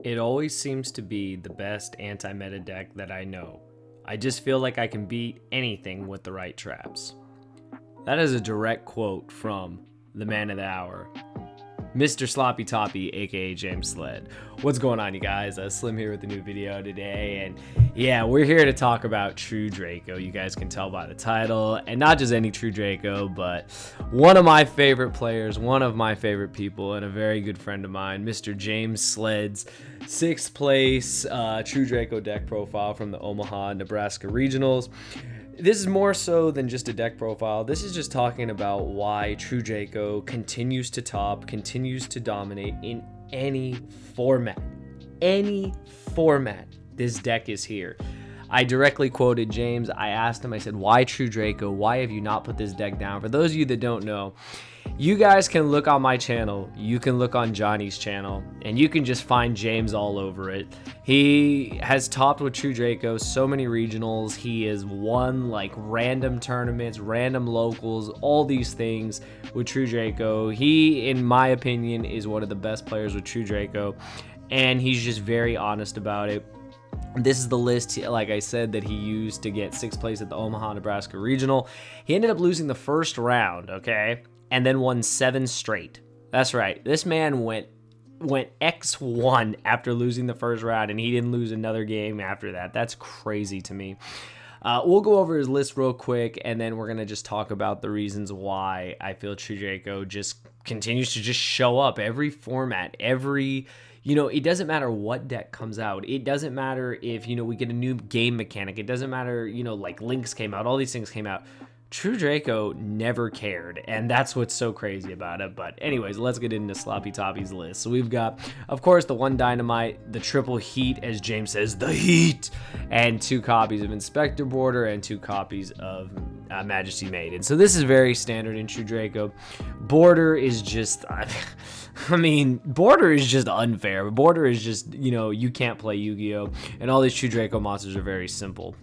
It always seems to be the best anti-meta deck that I know. I just feel like I can beat anything with the right traps. That is a direct quote from the man of the hour, Mr. Sloppy Toppy, aka James Sled. What's going on, you guys? Slim here with a new video today, and yeah, we're here to talk about True Draco. You guys can tell by the title, and not just any True Draco, but one of my favorite players, one of my favorite people, and a very good friend of mine, Mr. James Sled's 6th place True Draco deck profile from the Omaha, Nebraska Regionals. This is more so than just a deck profile. This is just talking about why True Draco continues to top, continues to dominate in any format. Any format, this deck is here. I directly quoted James. I asked him, I said, why True Draco? Why have you not put this deck down? For those of you that don't know, you guys can look on my channel, you can look on Johnny's channel, and you can just find James all over it. He has topped with True Draco so many regionals. He has won like random tournaments, random locals, all these things with True Draco. He, in my opinion, is one of the best players with True Draco, and he's just very honest about it. This is the list, like I said, that he used to get 6th place at the Omaha, Nebraska Regional. He ended up losing the first round, okay? And then won 7 straight. That's right. This man went X1 after losing the first round, and he didn't lose another game after that. That's crazy to me. We'll go over his list real quick, and then we're going to just talk about the reasons why I feel True Draco just continues to just show up every format, every... You know, it doesn't matter what deck comes out. It doesn't matter if, we get a new game mechanic. It doesn't matter, like Links came out. All these things came out. True Draco never cared, and that's what's so crazy about it. But anyways, let's get into Sloppy Toppy's list. So we've got, of course, the 1 Dynamite, the triple Heat, as James says, the Heat, and 2 copies of Inspector Border and 2 copies of Majesty Maiden. So this is very standard in True Draco. Border is just, I mean, Border is just unfair. Border is just, you can't play Yu-Gi-Oh! And all these True Draco monsters are very simple.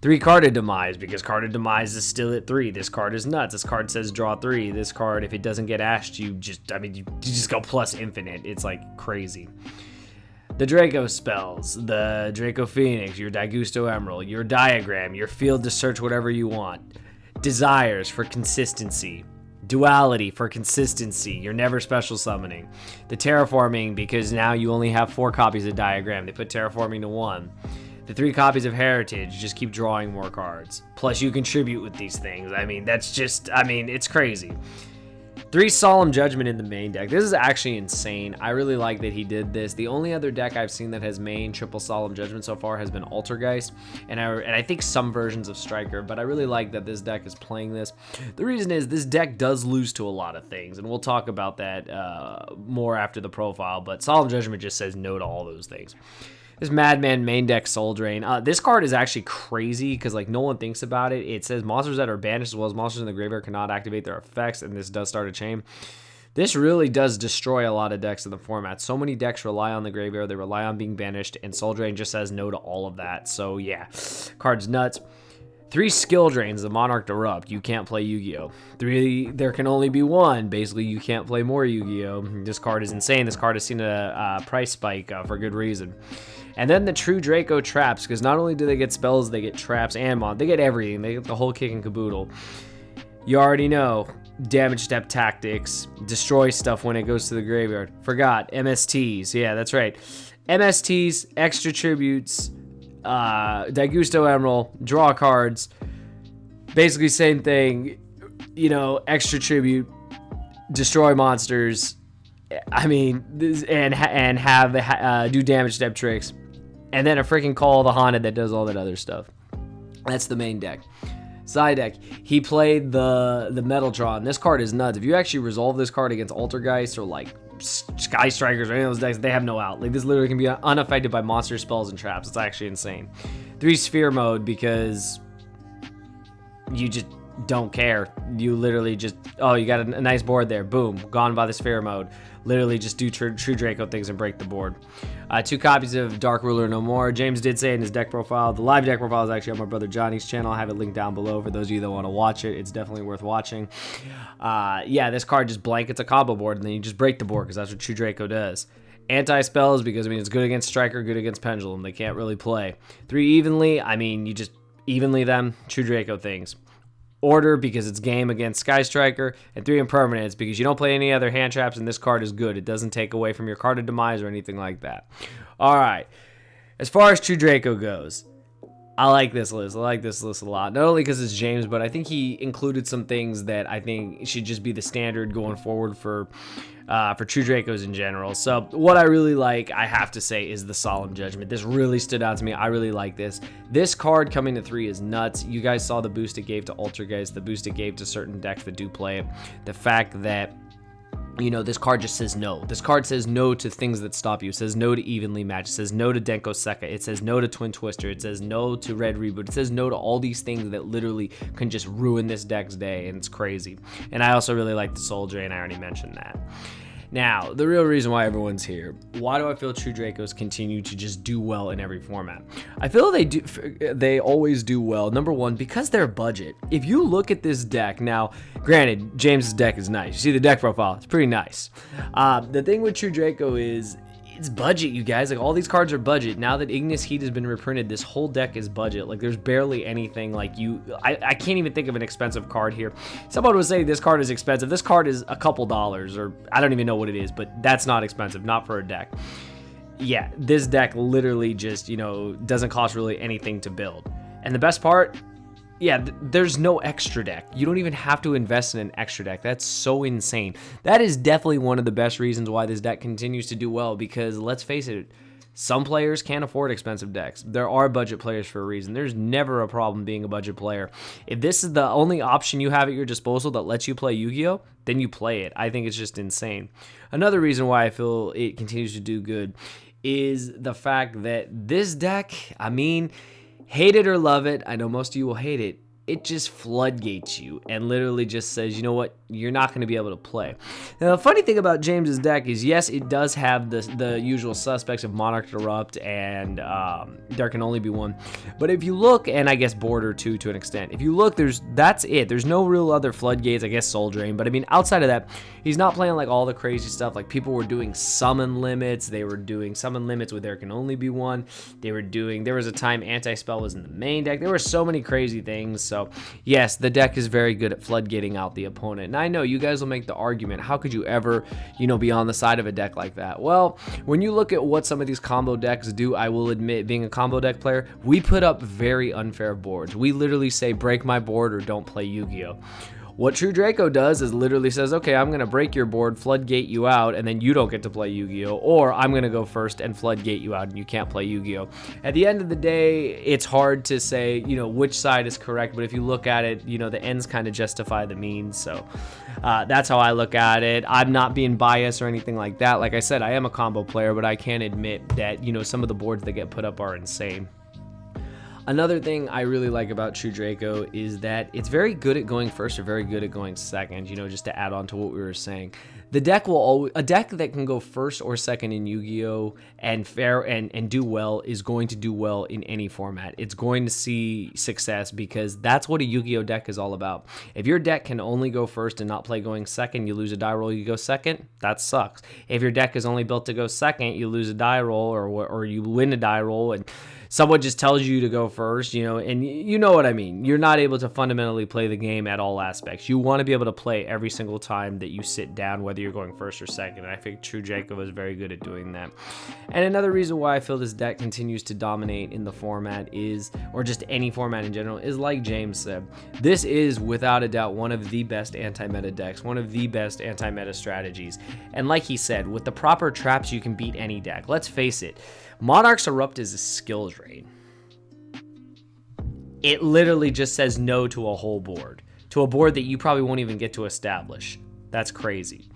3 carded Demise, because carded Demise is still at 3. This card is nuts. This card says draw 3. This card, if it doesn't get ashed, you just go plus infinite. It's like crazy. The Draco spells, the Draco Phoenix, your Daigusto Emerald, your Diagram, your field to search whatever you want. Desires for consistency. Duality for consistency. You're never special summoning. The Terraforming, because now you only have 4 copies of Diagram. They put Terraforming to 1. The 3 copies of Heritage, just keep drawing more cards. Plus you contribute with these things. I mean, that's just, it's crazy. 3 Solemn Judgment in the main deck. This is actually insane. I really like that he did this. The only other deck I've seen that has main triple Solemn Judgment so far has been Altergeist, and I think some versions of Striker, but I really like that this deck is playing this. The reason is this deck does lose to a lot of things, and we'll talk about that more after the profile, but Solemn Judgment just says no to all those things. This Madman main deck Soul Drain. This card is actually crazy because like no one thinks about it. It says monsters that are banished as well as monsters in the graveyard cannot activate their effects, and this does start a chain. This really does destroy a lot of decks in the format. So many decks rely on the graveyard. They rely on being banished, and Soul Drain just says no to all of that. So yeah, card's nuts. 3 Skill Drains, the Monarch Erupt. You can't play Yu-Gi-Oh! 3, there can only be 1. Basically, you can't play more Yu-Gi-Oh! This card is insane. This card has seen a price spike for good reason. And then the True Draco Traps, because not only do they get spells, they get traps and they get everything. They get the whole kick and caboodle. You already know, damage step tactics, destroy stuff when it goes to the graveyard. Forgot, MSTs, yeah, that's right. MSTs, extra tributes, Daigusto Emerald, draw cards, basically same thing, extra tribute, destroy monsters, and have do damage step tricks, and then a freaking Call of the Haunted that does all that other stuff. That's the main deck. Side deck, he played the Metaltron. This card is nuts. If you actually resolve this card against Altergeist or like Sky Strikers or any of those decks, they have no out. Like this literally can be unaffected by monster spells and traps. It's actually insane. 3 Sphere Mode, because you just don't care. You literally just, you got a nice board there, boom, gone by the Sphere Mode. Literally just do True Draco things and break the board. 2 copies of Dark Ruler No More. James did say in his deck profile, the live deck profile is actually on my brother Johnny's channel. I have it linked down below for those of you that want to watch it. It's definitely worth watching. Yeah, this card just blankets a combo board, and then you just break the board because that's what True Draco does. Anti-spells, because, I mean, it's good against Striker, good against Pendulum. They can't really play. 3 evenly, I mean, you just evenly them. True Draco things. Order, because it's game against Sky Striker. And 3 impermanence, because you don't play any other hand traps, and this card is good. It doesn't take away from your card of demise or anything like that. All right. As far as True Draco goes, I like this list. I like this list a lot. Not only because it's James, but I think he included some things that I think should just be the standard going forward for True Dracos in general. So what I really like, I have to say, is the Solemn Judgment. This really stood out to me. I really like this. This card coming to 3 is nuts. You guys saw the boost it gave to Ultrageist, the boost it gave to certain decks that do play it. The fact that, you know, this card just says no. This card says no to things that stop you. It says no to evenly match. It says no to Denko Sekka. It says no to Twin Twister. It says no to Red Reboot. It says no to all these things that literally can just ruin this deck's day, and it's crazy. And I also really like the Soul Drain. I already mentioned that. Now, the real reason why everyone's here, why do I feel True Dracos continue to just do well in every format? I feel they always do well. Number one, because they're budget. If you look at this deck, now, granted, James's deck is nice. You see the deck profile, it's pretty nice. The thing with True Draco is, it's budget, you guys. Like, all these cards are budget. Now that Ignis Heat has been reprinted, this whole deck is budget. Like, there's barely anything like I can't even think of an expensive card here. Someone was saying this card is expensive. This card is a couple dollars, or I don't even know what it is, but that's not expensive, not for a deck. Yeah, this deck literally just, you know, doesn't cost really anything to build. And the best part, yeah, there's no extra deck. You don't even have to invest in an extra deck. That's so insane. That is definitely one of the best reasons why this deck continues to do well, because let's face it, some players can't afford expensive decks. There are budget players for a reason. There's never a problem being a budget player. If this is the only option you have at your disposal that lets you play Yu-Gi-Oh!, then you play it. I think it's just insane. Another reason why I feel it continues to do good is the fact that this deck, I mean, hate it or love it, I know most of you will hate it, it just floodgates you and literally just says, you know what, you're not going to be able to play. Now, the funny thing about James's deck is, yes, it does have the usual suspects of Monarch Erupt and There Can Only Be One. But if you look, and I guess Border too, to an extent, if you look, that's it. There's no real other floodgates, I guess Soul Drain. But I mean, outside of that, he's not playing like all the crazy stuff. Like, people were doing summon limits. They were doing summon limits with There Can Only Be One. There was a time Anti-Spell was in the main deck. There were so many crazy things. So yes, the deck is very good at floodgating out the opponent. And I know you guys will make the argument, how could you ever, you know, be on the side of a deck like that? Well, when you look at what some of these combo decks do, I will admit, being a combo deck player, we put up very unfair boards. We literally say, break my board or don't play Yu-Gi-Oh! What True Draco does is literally says, okay, I'm going to break your board, floodgate you out, and then you don't get to play Yu-Gi-Oh! Or I'm going to go first and floodgate you out and you can't play Yu-Gi-Oh! At the end of the day, it's hard to say, you know, which side is correct, but if you look at it, you know, the ends kind of justify the means. So that's how I look at it. I'm not being biased or anything like that. Like I said, I am a combo player, but I can admit that, you know, some of the boards that get put up are insane. Another thing I really like about True Draco is that it's very good at going first or very good at going second, you know, just to add on to what we were saying. The deck will always, a deck that can go first or second in Yu-Gi-Oh! And do well is going to do well in any format. It's going to see success because that's what a Yu-Gi-Oh! Deck is all about. If your deck can only go first and not play going second, you lose a die roll, you go second, that sucks. If your deck is only built to go second, you lose a die roll or you win a die roll and someone just tells you to go first, you know, and you know what I mean. You're not able to fundamentally play the game at all aspects. You want to be able to play every single time that you sit down, whether you're going first or second, and I think True Draco is very good at doing that. And another reason why I feel this deck continues to dominate in the format is, or just any format in general, is like James said, this is without a doubt one of the best anti-meta decks, one of the best anti-meta strategies. And like he said, with the proper traps, you can beat any deck. Let's face it, Monarch's Erupt is a skill drain. It literally just says no to a whole board, to a board that you probably won't even get to establish. That's crazy.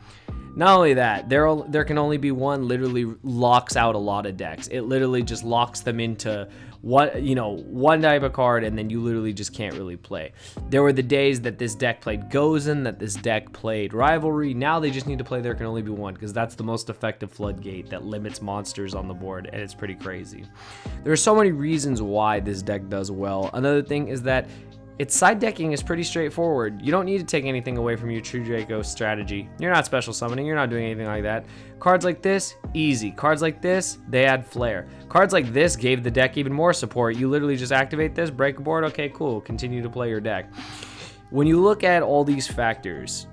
Not only that, there can only be one literally locks out a lot of decks. It literally just locks them into one type of card, and then you literally just can't really play. There were the days that this deck played Gozen, that this deck played Rivalry. Now they just need to play There Can Only Be One because that's the most effective floodgate that limits monsters on the board, and it's pretty crazy. There are so many reasons why this deck does well. Another thing is that Its side decking is pretty straightforward. You don't need to take anything away from your True Draco strategy. You're not special summoning, you're not doing anything like that. Cards like this, easy. Cards like this, they add flair. Cards like this gave the deck even more support. You literally just activate this, break a board, okay, cool, continue to play your deck. When you look at all these factors,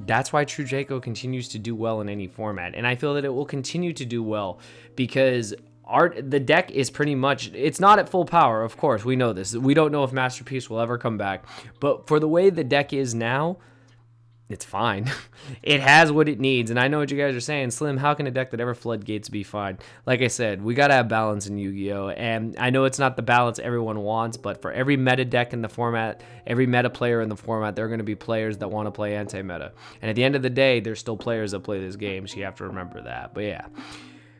that's why True Draco continues to do well in any format. And I feel that it will continue to do well because the deck is pretty much, it's not at full power, of course, we know this. We don't know if Masterpiece will ever come back, but for the way the deck is now, it's fine. It has what it needs, and I know what you guys are saying, Slim, how can a deck that ever floodgates be fine? Like I said, we gotta have balance in Yu-Gi-Oh! And I know it's not the balance everyone wants, but for every meta deck in the format, every meta player in the format, there are gonna be players that want to play anti-meta. And at the end of the day, there's still players that play this game, so you have to remember that. But yeah.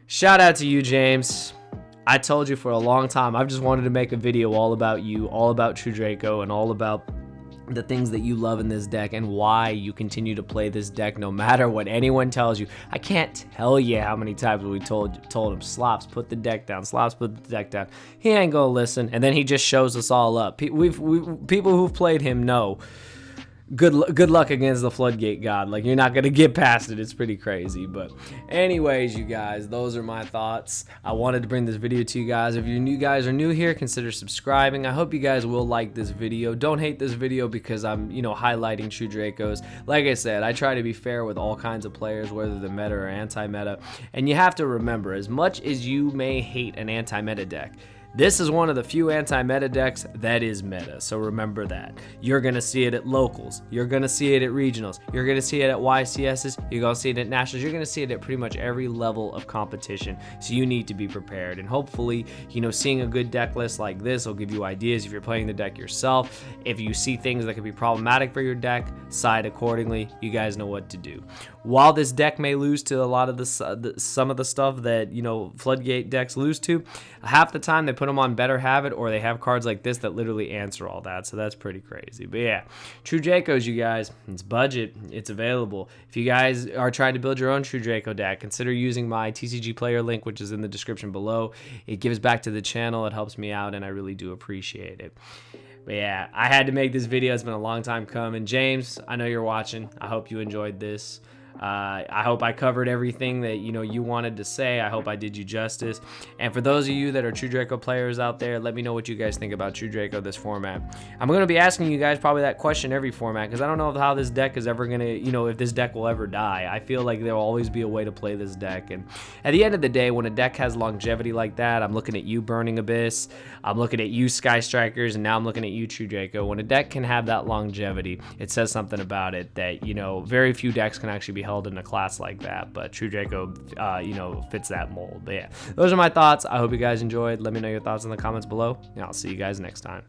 Shout out to you, James. I told you for a long time, I've just wanted to make a video all about you, all about True Draco, and all about the things that you love in this deck and why you continue to play this deck no matter what anyone tells you. I can't tell you how many times we told him, Slops, put the deck down, Slops, put the deck down. He ain't gonna listen, and then he just shows us all up. People who've played him know. Good luck against the Floodgate God. Like, you're not going to get past it. It's pretty crazy. But anyways, you guys, those are my thoughts. I wanted to bring this video to you guys. If you guys are new here, consider subscribing. I hope you guys will like this video. Don't hate this video because I'm, highlighting True Dracos. Like I said, I try to be fair with all kinds of players, whether they're meta or anti-meta. And you have to remember, as much as you may hate an anti-meta deck, this is one of the few anti-meta decks that is meta, so remember that. You're going to see it at locals, you're going to see it at regionals, you're going to see it at YCSs, you're going to see it at nationals, you're going to see it at pretty much every level of competition, so you need to be prepared. And hopefully, seeing a good deck list like this will give you ideas if you're playing the deck yourself. If you see things that could be problematic for your deck, side accordingly. You guys know what to do. While this deck may lose to a lot of some of the stuff that Floodgate decks lose to, half the time they put them on Better Have It, or they have cards like this that literally answer all that. So that's pretty crazy. But yeah, True Dracos, you guys, it's budget, it's available. If you guys are trying to build your own True Draco deck, consider using my TCG player link, which is in the description below. It gives back to the channel, it helps me out, and I really do appreciate it. But yeah, I had to make this video. It's been a long time coming. James, I know you're watching. I hope you enjoyed this. I hope I covered everything that you wanted to say. I hope I did you justice. And for those of you that are True Draco players out there, let me know what you guys think about True Draco this format. I'm going to be asking you guys probably that question every format, because I don't know how this deck is ever going to, if this deck will ever die. I feel like there will always be a way to play this deck. And at the end of the day, when a deck has longevity like that, I'm looking at you, Burning Abyss, I'm looking at you, Sky Strikers, and now I'm looking at you, True Draco. When a deck can have that longevity, it says something about it that, very few decks can actually be held in a class like that, but True Draco fits that mold. But yeah, those are my thoughts. I hope you guys enjoyed. Let me know your thoughts in the comments below, and I'll see you guys next time.